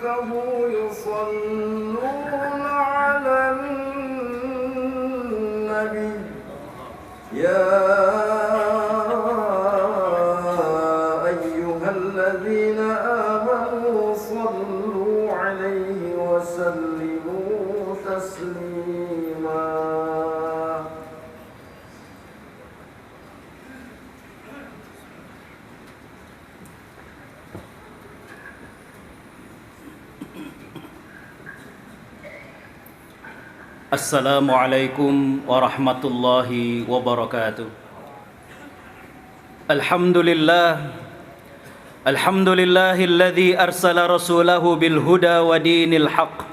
وملائكته يصلون على النبي يا أيها الذين آمنوا صلوا عليه وسلموا تسليما. Assalamualaikum warahmatullahi wabarakatuh. Alhamdulillahilladzi arsala rasulahu bil huda wa dinil haqq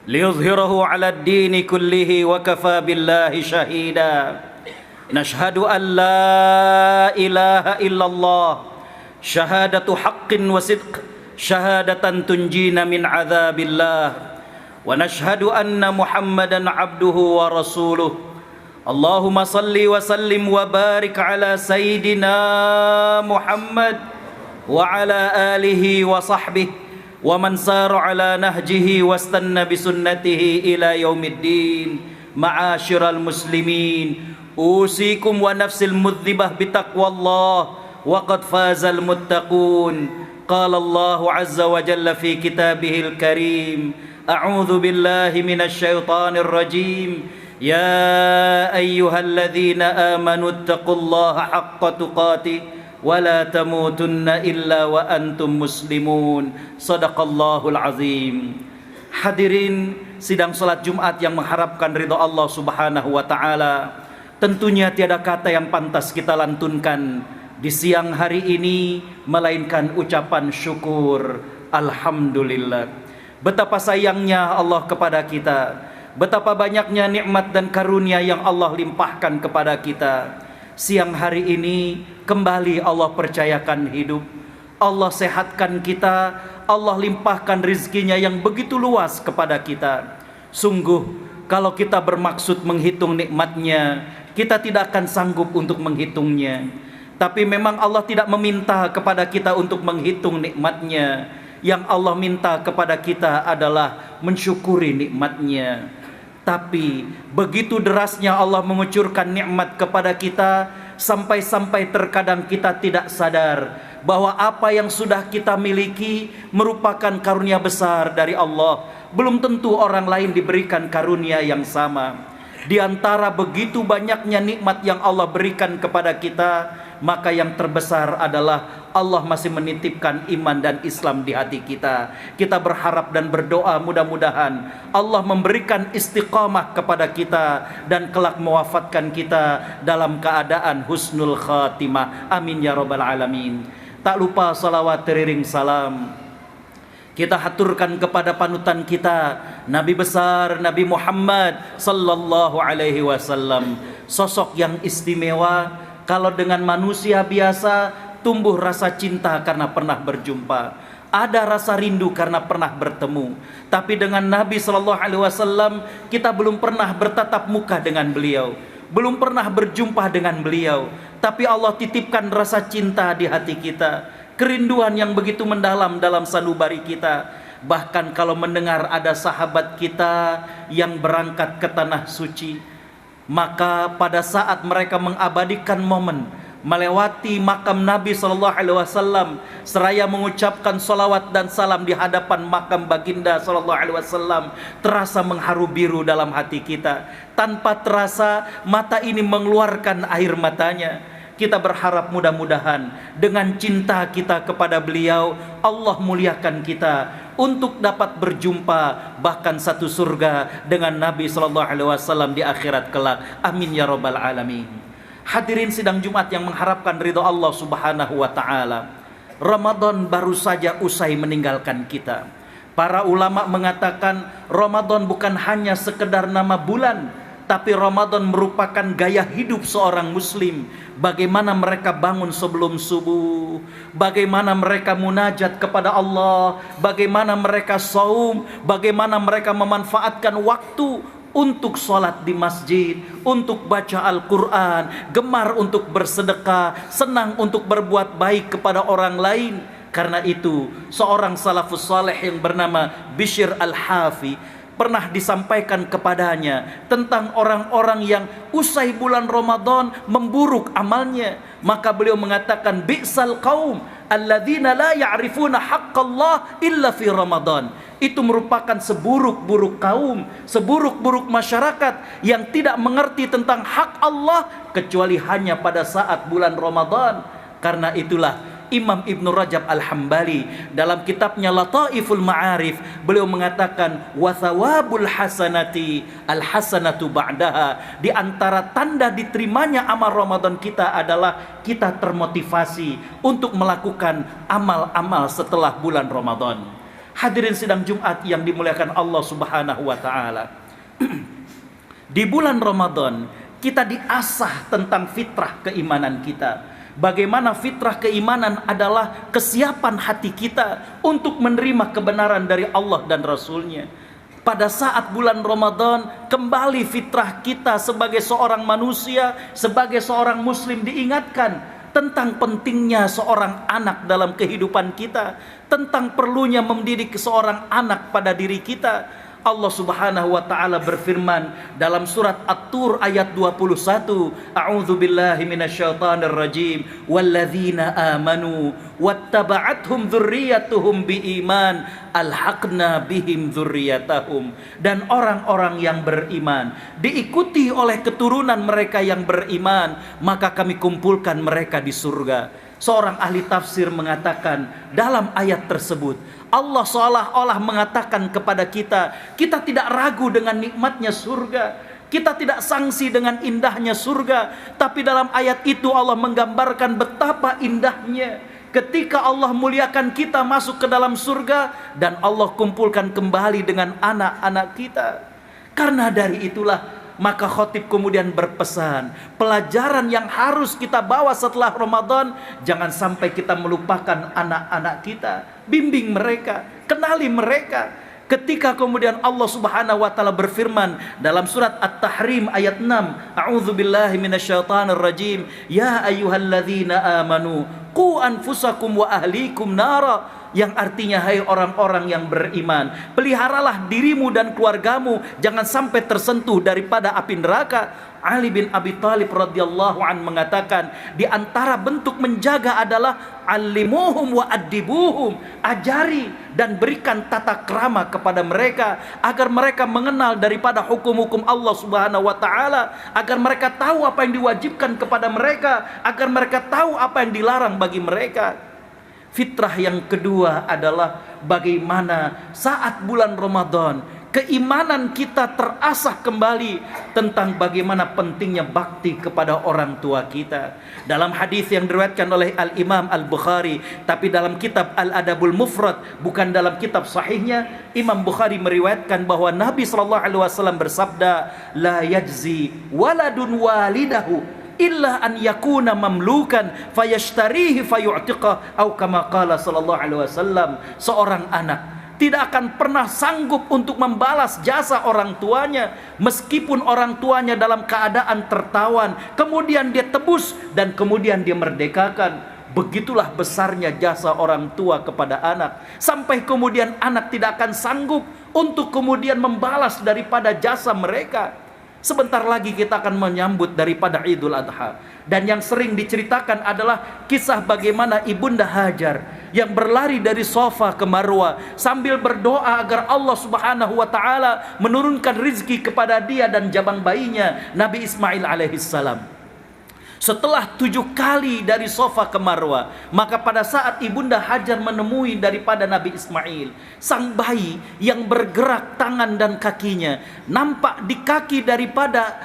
liyuzhirahu 'alad dini kullihi wa kafa billahi shahida. Nashhadu an la ilaha illallah syahadatu haqqin wa sidq syahadatan tunjina min 'adzabillah. Wa nashhadu anna Muhammadan abduhu wa rasuluh. Allahumma salli wa sallim wa barik ala sayyidina Muhammad wa ala alihi wa sahbihi wa man sara ala nahjihi wastanna bi sunnatihi ila yaumiddin. Ma'asyiral muslimin, usikum wa nafsil mudhibah bi taqwallah wa qad fazal muttaqun. Qala Allah azza wa jalla fi kitabihil karim, أعوذ بالله من الشيطان الرجيم يا أيها الذين آمنوا اتقوا الله حق تقاته ولا تموتن إلا وأنتم مسلمون. صدق الله العظيم. Hadirin sidang salat Jumat yang mengharapkan ridha Allah Subhanahu wa taala, tentunya tiada kata yang pantas kita lantunkan di siang hari ini melainkan ucapan syukur alhamdulillah. Betapa sayangnya Allah kepada kita, betapa banyaknya nikmat dan karunia yang Allah limpahkan kepada kita. Siang hari ini kembali Allah percayakan hidup, Allah sehatkan kita, Allah limpahkan rizkinya yang begitu luas kepada kita. Sungguh kalau kita bermaksud menghitung nikmatnya, kita tidak akan sanggup untuk menghitungnya. Tapi memang Allah tidak meminta kepada kita untuk menghitung nikmatnya. Yang Allah minta kepada kita adalah mensyukuri nikmatnya. Tapi begitu derasnya Allah mengucurkan nikmat kepada kita, sampai-sampai terkadang kita tidak sadar bahwa apa yang sudah kita miliki merupakan karunia besar dari Allah. Belum tentu orang lain diberikan karunia yang sama. Di antara begitu banyaknya nikmat yang Allah berikan kepada kita, maka yang terbesar adalah Allah masih menitipkan iman dan Islam di hati kita. Kita berharap dan berdoa mudah-mudahan Allah memberikan istiqamah kepada kita dan kelak mewafatkan kita dalam keadaan husnul khatimah. Amin ya rabbal alamin. Tak lupa salawat teriring salam kita haturkan kepada panutan kita, Nabi besar Nabi Muhammad sallallahu alaihi wasallam. Sosok yang istimewa. Kalau dengan manusia biasa tumbuh rasa cinta karena pernah berjumpa, ada rasa rindu karena pernah bertemu. Tapi dengan Nabi sallallahu alaihi wasallam kita belum pernah bertatap muka dengan beliau, belum pernah berjumpa dengan beliau. Tapi Allah titipkan rasa cinta di hati kita, kerinduan yang begitu mendalam dalam sanubari kita. Bahkan kalau mendengar ada sahabat kita yang berangkat ke tanah suci, maka pada saat mereka mengabadikan momen melewati makam Nabi sallallahu alaihi wasallam seraya mengucapkan salawat dan salam di hadapan makam baginda sallallahu alaihi wasallam, terasa mengharu biru dalam hati kita. Tanpa terasa mata ini mengeluarkan air matanya. Kita berharap mudah-mudahan dengan cinta kita kepada beliau, Allah muliakan kita untuk dapat berjumpa bahkan satu surga dengan Nabi sallallahu alaihi wasallam di akhirat kelak. Amin ya rabbal alamin. Hadirin sidang Jumat yang mengharapkan ridha Allah Subhanahu wa taala. Ramadan baru saja usai meninggalkan kita. Para ulama mengatakan Ramadan bukan hanya sekedar nama bulan, tapi Ramadan merupakan gaya hidup seorang muslim. Bagaimana mereka bangun sebelum subuh, bagaimana mereka munajat kepada Allah, bagaimana mereka saum, bagaimana mereka memanfaatkan waktu untuk sholat di masjid, untuk baca Al-Quran, gemar untuk bersedekah, senang untuk berbuat baik kepada orang lain. Karena itu seorang salafus saleh yang bernama Bishr al-Hafi pernah disampaikan kepadanya tentang orang-orang yang usai bulan Ramadan memburuk amalnya. Maka beliau mengatakan, bi'sal qaum alladzina la ya'rifuna haqqallah illa fi Ramadan. Itu merupakan seburuk-buruk kaum, seburuk-buruk masyarakat yang tidak mengerti tentang hak Allah kecuali hanya pada saat bulan Ramadan. Karena itulah Imam Ibn Rajab Al-Hambali dalam kitabnya Lataiful Ma'arif, beliau mengatakan, wa thawabul hasanati al-hasanatu ba'daha. Di antara tanda diterimanya amal Ramadan kita adalah kita termotivasi untuk melakukan amal-amal setelah bulan Ramadan. Hadirin sidang Jumat yang dimuliakan Allah Subhanahu wa taala. Di bulan Ramadan kita diasah tentang fitrah keimanan kita. Bagaimana fitrah keimanan adalah kesiapan hati kita untuk menerima kebenaran dari Allah dan Rasulnya. Pada saat bulan Ramadan, kembali fitrah kita sebagai seorang manusia, sebagai seorang muslim diingatkan tentang pentingnya seorang anak dalam kehidupan kita, tentang perlunya mendidik seorang anak pada diri kita. Allah Subhanahu wa taala berfirman dalam surat At-Tur ayat 21, A'udzu billahi minasyaitonir rajim, walladzina amanu wattaba'athum dzurriyyatuhum biiman alhaqna bihim dzurriyyatahum. Dan orang-orang yang beriman diikuti oleh keturunan mereka yang beriman, maka kami kumpulkan mereka di surga. Seorang ahli tafsir mengatakan dalam ayat tersebut Allah seolah-olah mengatakan kepada kita, kita tidak ragu dengan nikmatnya surga, kita tidak sangsi dengan indahnya surga. Tapi dalam ayat itu Allah menggambarkan betapa indahnya ketika Allah muliakan kita masuk ke dalam surga dan Allah kumpulkan kembali dengan anak-anak kita. Karena dari itulah maka khotib kemudian berpesan, pelajaran yang harus kita bawa setelah Ramadan, jangan sampai kita melupakan anak-anak kita. Bimbing mereka, kenali mereka. Ketika kemudian Allah Subhanahu wa taala berfirman dalam surat At-Tahrim ayat 6, A'udzu billahi minasyaitonir rajim, ya ayyuhalladzina amanu qu anfusakum wa ahlikum nara. Yang artinya, hai orang-orang yang beriman, peliharalah dirimu dan keluargamu jangan sampai tersentuh daripada api neraka. Ali bin Abi Thalib radhiyallahu an mengatakan, di antara bentuk menjaga adalah alimuhum wa addibuhum, ajari dan berikan tata krama kepada mereka agar mereka mengenal daripada hukum-hukum Allah Subhanahu wa taala, agar mereka tahu apa yang diwajibkan kepada mereka, agar mereka tahu apa yang dilarang bagi mereka. Fitrah yang kedua adalah bagaimana saat bulan Ramadan keimanan kita terasah kembali tentang bagaimana pentingnya bakti kepada orang tua kita. Dalam hadis yang diriwayatkan oleh Al-Imam Al-Bukhari, tapi dalam kitab Al-Adabul Mufrad, bukan dalam kitab sahihnya, Imam Bukhari meriwayatkan bahwa Nabi SAW bersabda, la yajzi waladun walidahu illa an yakuna mamlukan fayashtarihi fayu'tiqah, atau kama qala sallallahu alaihi wasallam. Seorang anak tidak akan pernah sanggup untuk membalas jasa orang tuanya meskipun orang tuanya dalam keadaan tertawan, kemudian dia tebus dan kemudian dia merdekakan. Begitulah besarnya jasa orang tua kepada anak, sampai kemudian anak tidak akan sanggup untuk kemudian membalas daripada jasa mereka. Sebentar lagi kita akan menyambut daripada Idul Adha. Dan yang sering diceritakan adalah kisah bagaimana Ibunda Hajar yang berlari dari Safa ke Marwa sambil berdoa agar Allah Subhanahu wa taala menurunkan rizki kepada dia dan jabang bayinya Nabi Ismail alaihissalam. Setelah 7 kali dari Safa ke Marwa, maka pada saat Ibunda Hajar menemui daripada Nabi Ismail, sang bayi yang bergerak tangan dan kakinya, nampak di kaki daripada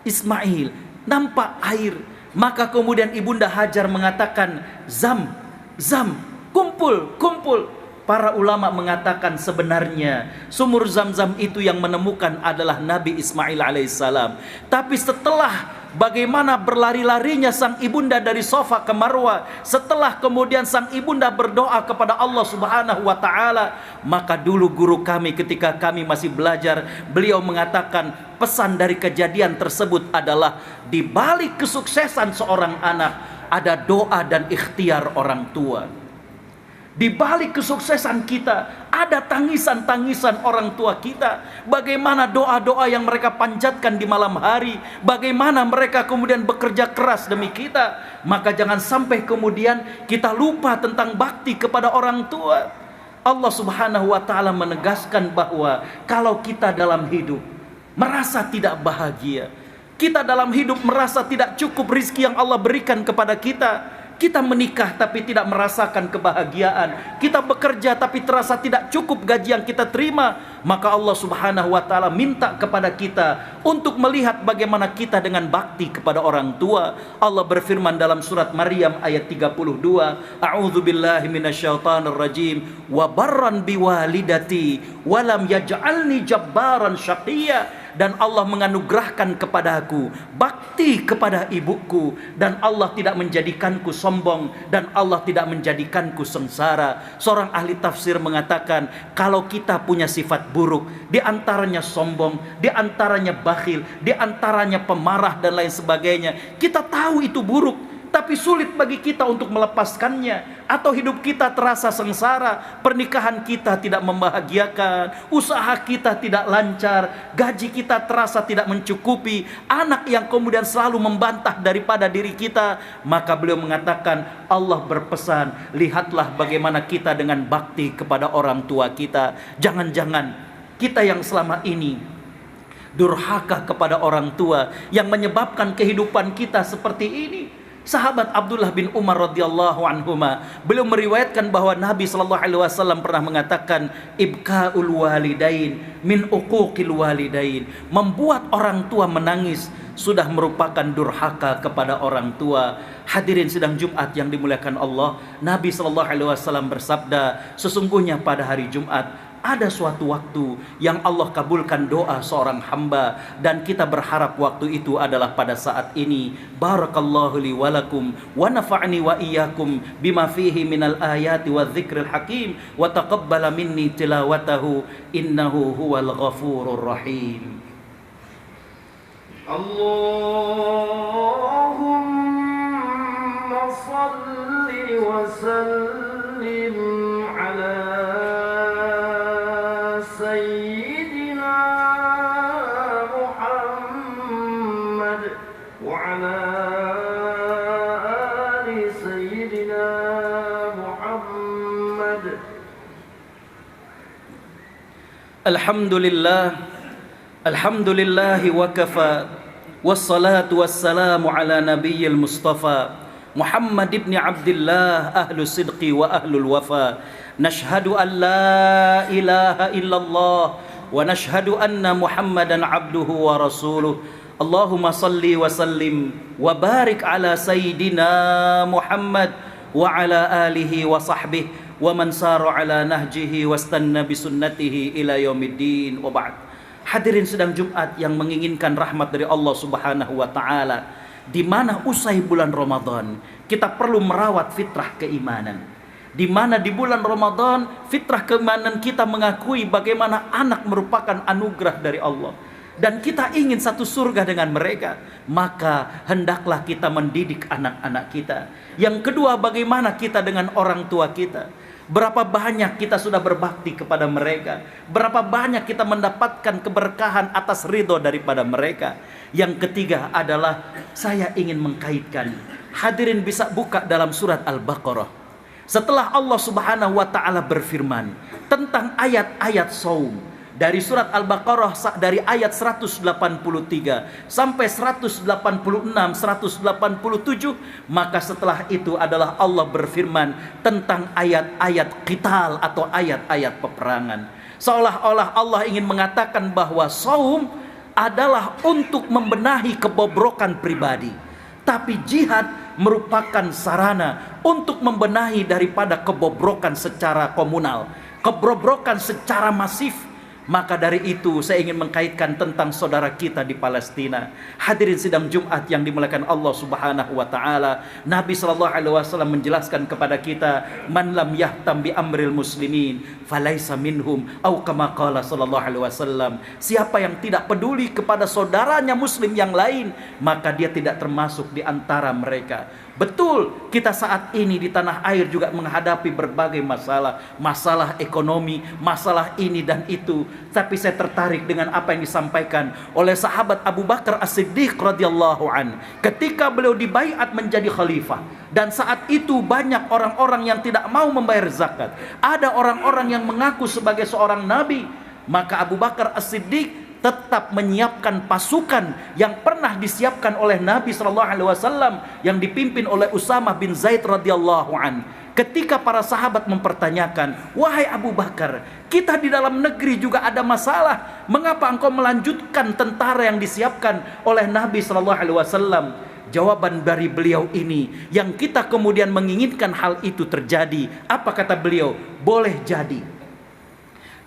Ismail nampak air. Maka kemudian Ibunda Hajar mengatakan, Zam, Zam, kumpul, kumpul. Para ulama mengatakan sebenarnya sumur Zam-Zam itu yang menemukan adalah Nabi Ismail alaihissalam. Tapi setelah bagaimana berlari-larinya sang ibunda dari Safa ke Marwa, setelah kemudian sang ibunda berdoa kepada Allah Subhanahu wa taala, maka dulu guru kami ketika kami masih belajar, beliau mengatakan pesan dari kejadian tersebut adalah di balik kesuksesan seorang anak ada doa dan ikhtiar orang tua. Di balik kesuksesan kita ada tangisan-tangisan orang tua kita. Bagaimana doa-doa yang mereka panjatkan di malam hari, bagaimana mereka kemudian bekerja keras demi kita. Maka jangan sampai kemudian kita lupa tentang bakti kepada orang tua. Allah Subhanahu wa taala menegaskan bahwa kalau kita dalam hidup merasa tidak bahagia, kita dalam hidup merasa tidak cukup rizki yang Allah berikan kepada kita, kita menikah tapi tidak merasakan kebahagiaan, kita bekerja tapi terasa tidak cukup gaji yang kita terima, maka Allah Subhanahu wa taala minta kepada kita untuk melihat bagaimana kita dengan bakti kepada orang tua. Allah berfirman dalam surat Maryam ayat 32, A'udzubillahi minasyaitonir rajim, wa barran biwalidati wa lam yaj'alni jabbaran syaqiyya. Dan Allah menganugerahkan kepadaku bakti kepada ibuku, dan Allah tidak menjadikanku sombong, dan Allah tidak menjadikanku sengsara. Seorang ahli tafsir mengatakan, kalau kita punya sifat buruk, di antaranya sombong, di antaranya bakhil, di antaranya pemarah dan lain sebagainya, kita tahu itu buruk, tapi sulit bagi kita untuk melepaskannya, atau hidup kita terasa sengsara, pernikahan kita tidak membahagiakan, usaha kita tidak lancar, gaji kita terasa tidak mencukupi, anak yang kemudian selalu membantah daripada diri kita. Maka beliau mengatakan, Allah berpesan, lihatlah bagaimana kita dengan bakti kepada orang tua kita. Jangan-jangan kita yang selama ini durhaka kepada orang tua yang menyebabkan kehidupan kita seperti ini. Sahabat Abdullah bin Umar radhiyallahu anhuma, beliau meriwayatkan bahwa Nabi sallallahu alaihi wasallam pernah mengatakan, ibkaul walidain min uquqil walidain. Membuat orang tua menangis sudah merupakan durhaka kepada orang tua. Hadirin sidang Jumat yang dimuliakan Allah, Nabi sallallahu alaihi wasallam bersabda, sesungguhnya pada hari Jumat ada suatu waktu yang Allah kabulkan doa seorang hamba, dan kita berharap waktu itu adalah pada saat ini. Barakallahu li walakum wa nafa'ni wa iyyakum bima fihi minal ayati wa dzikril hakim wa taqabbala minni tilawatahu innahu huwal ghafurur rahim. Allahumma salli wa sallim ala Sayyidina Muhammad wa ala ali Sayyidina Muhammad. Alhamdulillah, alhamdulillahi wa kafa, wassalatu wassalamu ala nabiyyil mustafa Muhammad ibn Abdullah ahlu sidqi wa ahlul wafa. Nashhadu an la ilaha illallah wa nashhadu anna Muhammadan abduhu wa rasuluh. Allahumma salli wa sallim wa barik ala sayyidina Muhammad wa ala alihi wa sahbihi wa man sara ala nahjihi wastanna bisunnatihi ila yaumiddin wa ba'd. Hadirin sedang Jumat yang menginginkan rahmat dari Allah Subhanahu wa taala, di mana usai bulan Ramadan kita perlu merawat fitrah keimanan. Di mana di bulan Ramadan fitrah keimanan kita mengakui bagaimana anak merupakan anugerah dari Allah, dan kita ingin satu surga dengan mereka, maka hendaklah kita mendidik anak-anak kita. Yang kedua, bagaimana kita dengan orang tua kita. Berapa banyak kita sudah berbakti kepada mereka, berapa banyak kita mendapatkan keberkahan atas ridho daripada mereka. Yang ketiga adalah saya ingin mengkaitkan, hadirin bisa buka dalam surat Al-Baqarah. Setelah Allah Subhanahu wa taala berfirman tentang ayat-ayat saum dari surat Al-Baqarah dari ayat 183 sampai 186, 187, maka setelah itu adalah Allah berfirman tentang ayat-ayat qital atau ayat-ayat peperangan. Seolah-olah Allah ingin mengatakan bahwa saum adalah untuk membenahi kebobrokan pribadi, tapi jihad merupakan sarana untuk membenahi daripada kebobrokan secara komunal, kebobrokan secara masif. Maka dari itu saya ingin mengkaitkan tentang saudara kita di Palestina. Hadirin sidang Jumat yang dimuliakan Allah Subhanahu wa taala, Nabi sallallahu alaihi wasallam menjelaskan kepada kita, man lam yahtam bi amril muslimin falaisa minhum, au kama qala sallallahu alaihi wasallam. Siapa yang tidak peduli kepada saudaranya muslim yang lain, maka dia tidak termasuk di antara mereka. Betul, kita saat ini di tanah air juga menghadapi berbagai masalah. Masalah ekonomi, masalah ini dan itu. Tapi saya tertarik dengan apa yang disampaikan oleh sahabat Abu Bakar As-Siddiq radhiyallahu an. Ketika beliau dibaiat menjadi khalifah. Dan saat itu banyak orang-orang yang tidak mau membayar zakat. Ada orang-orang yang mengaku sebagai seorang nabi. Maka Abu Bakar As-Siddiq tetap menyiapkan pasukan yang pernah disiapkan oleh Nabi SAW yang dipimpin oleh Usamah bin Zaid radhiyallahu an. Ketika para sahabat mempertanyakan, wahai Abu Bakar, kita di dalam negeri juga ada masalah, mengapa engkau melanjutkan tentara yang disiapkan oleh Nabi SAW? Jawaban dari beliau ini yang kita kemudian menginginkan hal itu terjadi. Apa kata beliau? Boleh jadi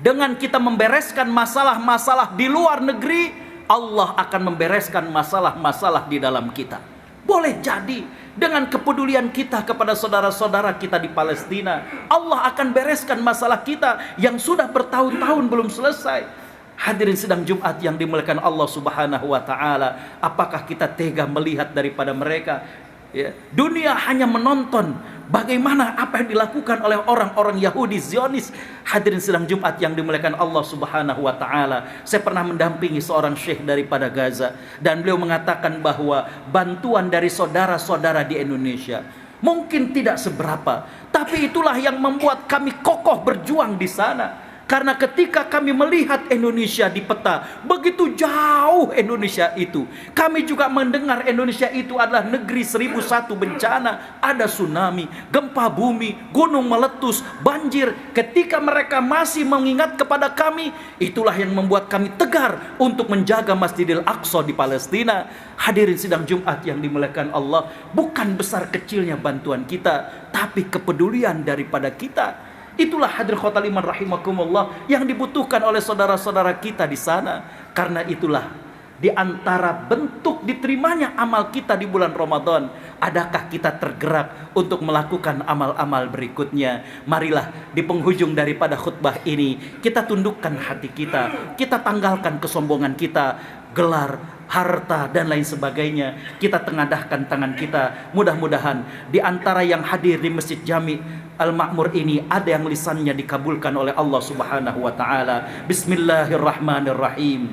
dengan kita membereskan masalah-masalah di luar negeri, Allah akan membereskan masalah-masalah di dalam kita. Boleh jadi dengan kepedulian kita kepada saudara-saudara kita di Palestina, Allah akan bereskan masalah kita yang sudah bertahun-tahun belum selesai. Hadirin sidang Jumat yang dimuliakan Allah Subhanahu wa taala, apakah kita tega melihat daripada mereka? Ya, dunia hanya menonton bagaimana apa yang dilakukan oleh orang-orang Yahudi Zionis. Hadirin sidang Jumat yang dimuliakan Allah Subhanahu wa taala, saya pernah mendampingi seorang syekh daripada Gaza dan beliau mengatakan bahwa bantuan dari saudara-saudara di Indonesia mungkin tidak seberapa, tapi itulah yang membuat kami kokoh berjuang di sana. Karena ketika kami melihat Indonesia di peta, begitu jauh Indonesia itu, kami juga mendengar Indonesia itu adalah negeri 1001 bencana. Ada tsunami, gempa bumi, gunung meletus, banjir. Ketika mereka masih mengingat kepada kami, itulah yang membuat kami tegar untuk menjaga Masjidil Aqsa di Palestina. Hadirin sidang Jumat yang dimuliakan Allah, bukan besar kecilnya bantuan kita, tapi kepedulian daripada kita. Itulah hadirin khotal iman rahimakumullah yang dibutuhkan oleh saudara-saudara kita di sana. Karena itulah di antara bentuk diterimanya amal kita di bulan Ramadan, adakah kita tergerak untuk melakukan amal-amal berikutnya? Marilah di penghujung daripada khutbah ini kita tundukkan hati kita, kita tanggalkan kesombongan kita, gelar, harta dan lain sebagainya. Kita tengadahkan tangan kita. Mudah-mudahan di antara yang hadir di Masjid Jami' Al-Ma'mur ini ada yang lisannya dikabulkan oleh Allah Subhanahu wa taala. Bismillahirrahmanirrahim.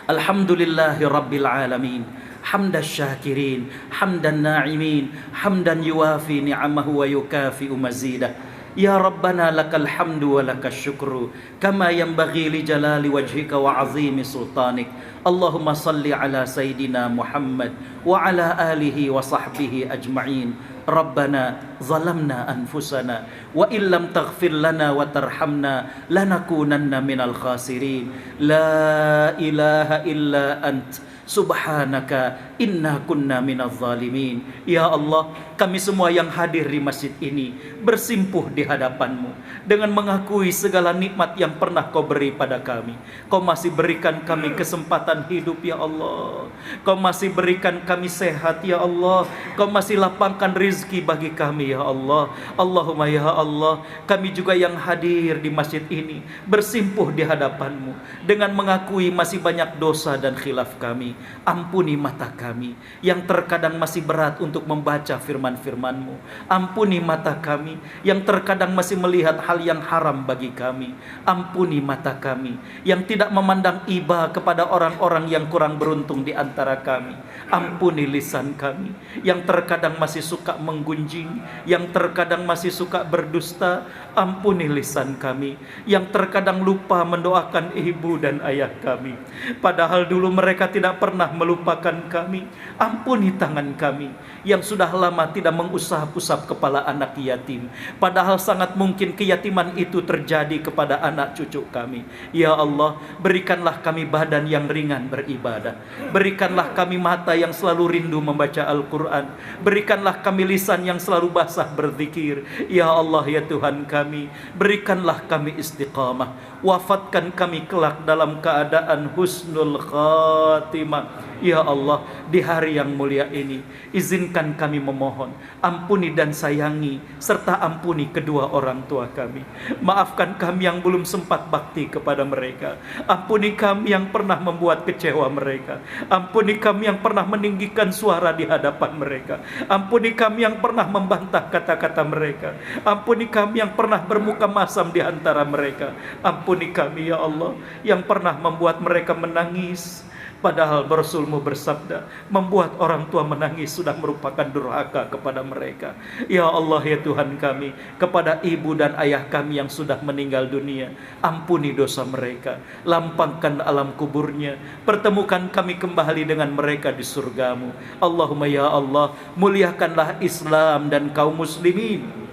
Alhamdulillahi rabbil alamin. Hamdan syakirin, hamdan na'imin, hamdan yuwafi ni'amahu wa yukafi'u mazidah. Ya Rabbana lakal hamdu wa lakal syukru kama yanbaghi li jalali wajhika wa azimi sultanik. Allahumma salli ala Sayyidina Muhammad wa ala alihi wa sahbihi ajma'in. Rabbana zalamna anfusana wa illam taghfir lana wa tarhamna lanakunanna minal khasirin. La ilaha illa ant subhanaka inna kunna minaz zalimin. Ya Allah, kami semua yang hadir di masjid ini bersimpuh di hadapan-Mu dengan mengakui segala nikmat yang pernah Kau beri pada kami. Kau masih berikan kami kesempatan hidup ya Allah. Kau masih berikan kami sehat ya Allah. Kau masih lapangkan rizki bagi kami ya Allah. Allahumma ya Allah, kami juga yang hadir di masjid ini bersimpuh di hadapan-Mu dengan mengakui masih banyak dosa dan khilaf kami. Ampuni mata kami yang terkadang masih berat untuk membaca firman-firman-Mu. Ampuni mata kami yang terkadang masih melihat hal yang haram bagi kami. Ampuni mata kami yang tidak memandang iba kepada orang-orang yang kurang beruntung di antara kami. Ampuni lisan kami yang terkadang masih suka menggunjing, yang terkadang masih suka berdusta. Ampuni lisan kami yang terkadang lupa mendoakan ibu dan ayah kami, padahal dulu mereka tidak pernah melupakan kami. Ampuni tangan kami yang sudah lama tidak mengusap-usap kepala anak yatim, padahal sangat mungkin keyatiman itu terjadi kepada anak cucu kami. Ya Allah, berikanlah kami badan yang ringan beribadah. Berikanlah kami mata yang selalu rindu membaca Al-Quran. Berikanlah kami lisan yang selalu basah berzikir. Ya Allah ya Tuhan kami, berikanlah kami istiqamah. Wafatkan kami kelak dalam keadaan husnul khatimah. Ya Allah, di hari yang mulia ini, izinkan kami memohon, ampuni dan sayangi, serta ampuni kedua orang tua kami. Maafkan kami yang belum sempat bakti kepada mereka. Ampuni kami yang pernah membuat kecewa mereka. Ampuni kami yang pernah meninggikan suara di hadapan mereka. Ampuni kami yang pernah membantah kata-kata mereka. Ampuni kami yang pernah bermuka masam di antara mereka. Ampuni kami ya Allah yang pernah membuat mereka menangis, padahal Rasul-Mu bersabda, membuat orang tua menangis sudah merupakan durhaka kepada mereka. Ya Allah ya Tuhan kami, kepada ibu dan ayah kami yang sudah meninggal dunia, ampuni dosa mereka, lampangkan alam kuburnya, pertemukan kami kembali dengan mereka di surga-Mu. Allahumma ya Allah, muliakanlah Islam dan kaum muslimin.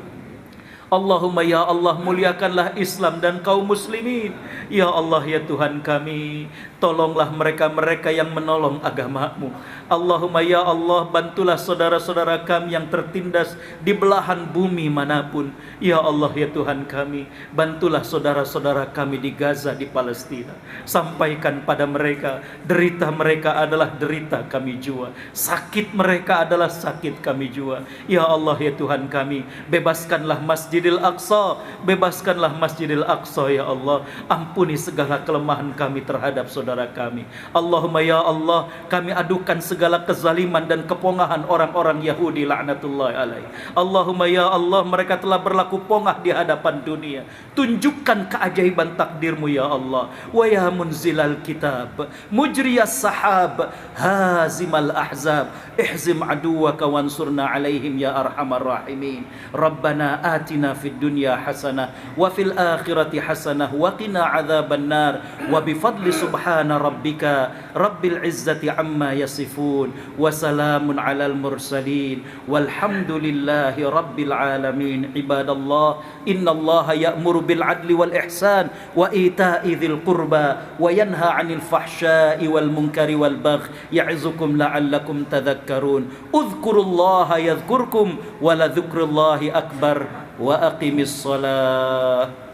Allahumma ya Allah, muliakanlah Islam dan kaum muslimin. Ya Allah ya Tuhan kami, tolonglah mereka-mereka yang menolong agama-Mu. Allahumma ya Allah, bantulah saudara-saudara kami yang tertindas di belahan bumi manapun. Ya Allah ya Tuhan kami, bantulah saudara-saudara kami di Gaza, di Palestina. Sampaikan pada mereka, derita mereka adalah derita kami jua, sakit mereka adalah sakit kami jua. Ya Allah ya Tuhan kami, bebaskanlah Masjidil Aqsa, bebaskanlah Masjidil Aqsa ya Allah. Ampuni segala kelemahan kami terhadap saudara kami. Allahumma ya Allah, kami adukan segala kezaliman dan kepongahan orang-orang Yahudi laknatullah alaih. Allahumma ya Allah, mereka telah berlaku pongah di hadapan dunia. Tunjukkan keajaiban takdir-Mu ya Allah. Wa ya munzilal kitab, mujriyas sahab, hazimal ahzab, ihzim aduwaka wansurna alaihim ya arhamar rahimin. Rabbana atina fid dunya hasanah wa fil akhirati hasanah wa qina adzaban nar. Wa bifadli subhana rabbika rabbil izzati amma yasifun wa salamun alal mursalin walhamdulillahi rabbil alamin. Ibadallah, innallaha ya'muru bil adli wal ihsan wa ita'i dzil qurba wa yanha 'anil fahsya'i wal munkari wal baghi ya'izukum la'allakum tadhakkarun. Udhkurullaha yadhkurkum wa la dzikrullahi akbar wa aqimis shalah.